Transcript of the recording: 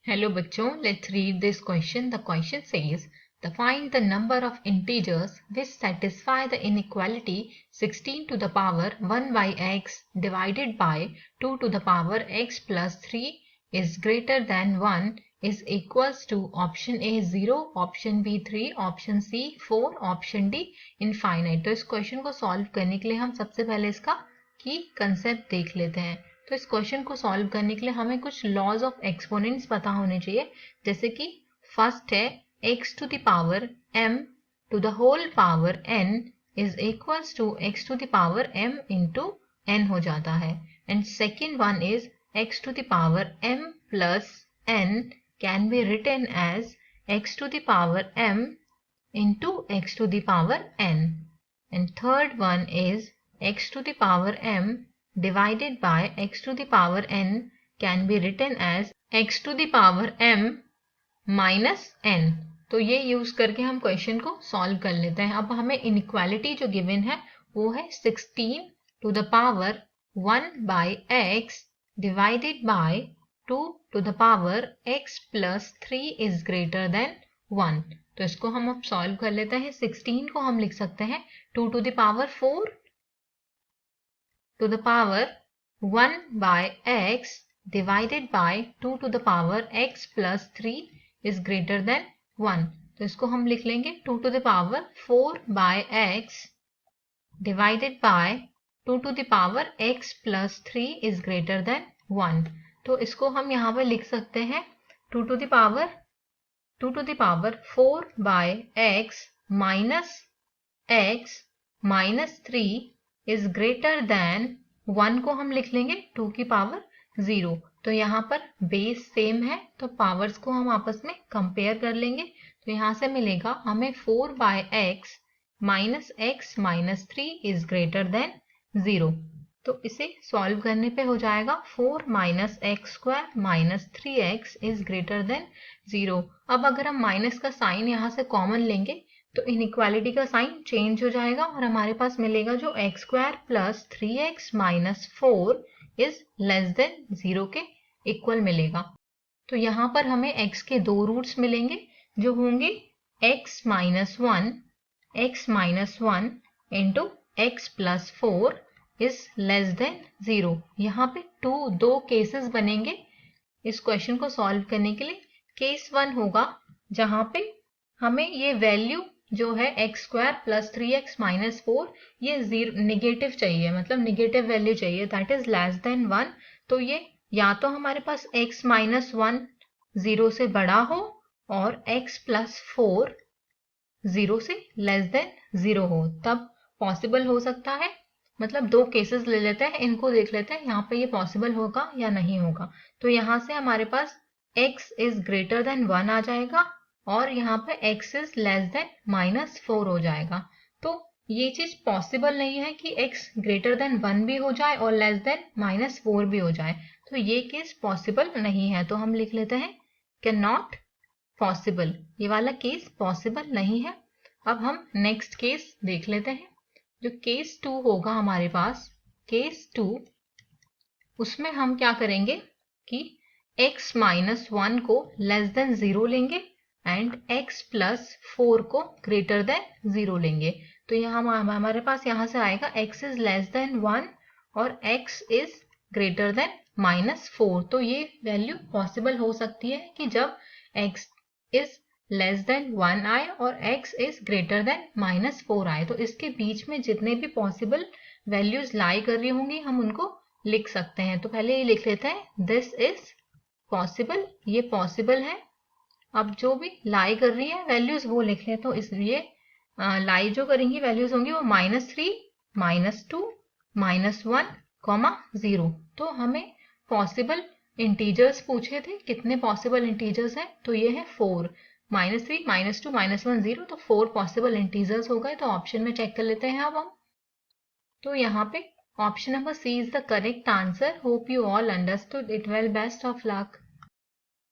Hello बच्चों, let's read this question. The question says, find the number of integers which satisfy the inequality 16 to the power 1 by x divided by 2 to the power x plus 3 is greater than 1 is equals to option A 0, option B 3, option C 4, option D infinite। तो इस question को solve करने के लिए हम सबसे पहले इसका की कंसेप्ट देख लेते हैं। तो इस क्वेश्चन को सॉल्व करने के लिए हमें कुछ लॉज ऑफ एक्सपोनेंट्स पता होने चाहिए, जैसे कि फर्स्ट है x to the power m to the whole power n is equals to x to the power m into n हो जाता है। And second one is x to the power m plus n can be written as x to the power m into x to the power n। And third one is x to the power m divided by x to the power n can be written as x to the power m minus n। तो ये use करके हम question को solve कर लेते हैं। अब हमें इनइक्वालिटी जो गिवन है वो है 16 to the power 1 by x divided by 2 to the power x plus 3 is greater than 1। तो इसको हम अब सॉल्व कर लेते हैं। 16 को हम लिख सकते हैं 2 to the power 4 to the power 1 by x divided by 2 to the power x plus 3 is greater than 1। तो इसको हम लिख लेंगे 2 to the power 4 by x divided by 2 to the power x plus 3 is greater than 1। तो इसको हम यहाँ पे लिख सकते हैं 2 to the power 4 by x minus 3 is greater than 1 को हम लिख लेंगे 2 की पावर 0। तो यहाँ पर बेस सेम है तो पावर्स को हम आपस में कंपेयर कर लेंगे। तो यहाँ से मिलेगा हमें 4 by x minus 3 is greater than 0। तो इसे सॉल्व करने पे हो जाएगा 4 minus x square minus 3x is greater than 0। अब अगर हम माइनस का साइन यहाँ से कॉमन लेंगे तो इनइक्वालिटी का साइन चेंज हो जाएगा और हमारे पास मिलेगा जो x square plus 3x minus 4 is less than 0 के इक्वल मिलेगा। तो यहाँ पर हमें x के दो रूट्स मिलेंगे जो होंगे x minus 1 into x plus 4 is less than 0। यहाँ पे दो केसेस बनेंगे इस क्वेश्चन को सॉल्व करने के लिए। केस 1 होगा जहाँ पे हमें ये वैल्यू जो है x square plus 3x minus 4 ये निगेटिव चाहिए, मतलब निगेटिव वैल्यू चाहिए, दैट इज लेस देन 1। तो ये या तो हमारे पास x माइनस 1 0 से बड़ा हो और x प्लस 4 0 से लेस देन 0 हो, तब पॉसिबल हो सकता है। मतलब दो केसेस ले लेते हैं, इनको देख लेते हैं यहाँ पे ये पॉसिबल होगा या नहीं होगा। तो यहाँ से हमारे पास x इज ग्रेटर देन 1 आ जाएगा और यहाँ पे x is less than minus 4 हो जाएगा। तो ये चीज पॉसिबल नहीं है कि x ग्रेटर देन 1 भी हो जाए और लेस देन माइनस 4 भी हो जाए। तो ये केस पॉसिबल नहीं है, तो हम लिख लेते हैं कैन नॉट पॉसिबल। ये वाला केस पॉसिबल नहीं है। अब हम नेक्स्ट केस देख लेते हैं। जो केस 2 होगा हमारे पास, केस 2 उसमें हम क्या करेंगे कि x माइनस 1 को लेस देन 0 लेंगे एंड x प्लस 4 को ग्रेटर देन 0 लेंगे। तो यहाँ हमारे पास यहाँ से आएगा x इज लेस देन 1 और x is greater then minus 4। तो ये वैल्यू पॉसिबल हो सकती है कि जब x इज लेस देन 1 आए और x is greater then minus 4 आए। तो इसके बीच में जितने भी पॉसिबल वैल्यूज लाई कर रही होंगी हम उनको लिख सकते हैं। तो पहले ये लिख लेते हैं दिस इज पॉसिबल, ये पॉसिबल है। अब जो भी लाई कर रही है वैल्यूज वो लिख लें। तो इसलिए लाई जो करेंगी वैल्यूज होंगी वो -3, -2, -1, -0। तो हमें पॉसिबल इंटीजर्स पूछे थे, कितने पॉसिबल इंटीजर्स हैं, तो ये है 4, -3, -2, -1, 0। तो 4 पॉसिबल इंटीजर्स हो गए। तो ऑप्शन में चेक कर लेते हैं अब हम। तो यहाँ पे option number C is the correct answer. Hope you all understood it well. Best of luck.